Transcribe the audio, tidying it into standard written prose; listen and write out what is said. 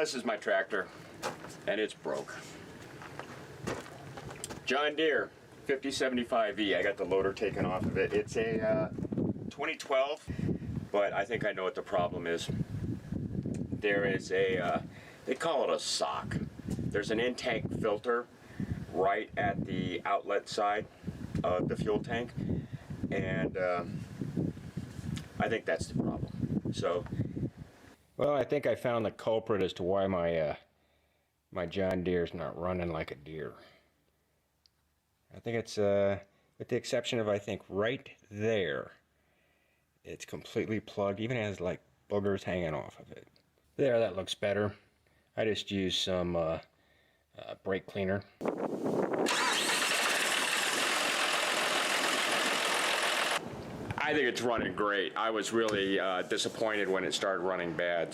This is my tractor, and it's broke. John Deere 5075E. I got the loader taken off of it. It's a 2012, but I think I know what the problem is. There is a, they call it a sock. There's an in-tank filter right at the outlet side of the fuel tank, and I think that's the problem. So, well, I think I found the culprit as to why my John Deere is not running like a deer. I think it's, with the exception of, I think, right there, it's completely plugged, even has like boogers hanging off of it. There, that looks better. I just used some brake cleaner. I think it's running great. I was really disappointed when it started running bad.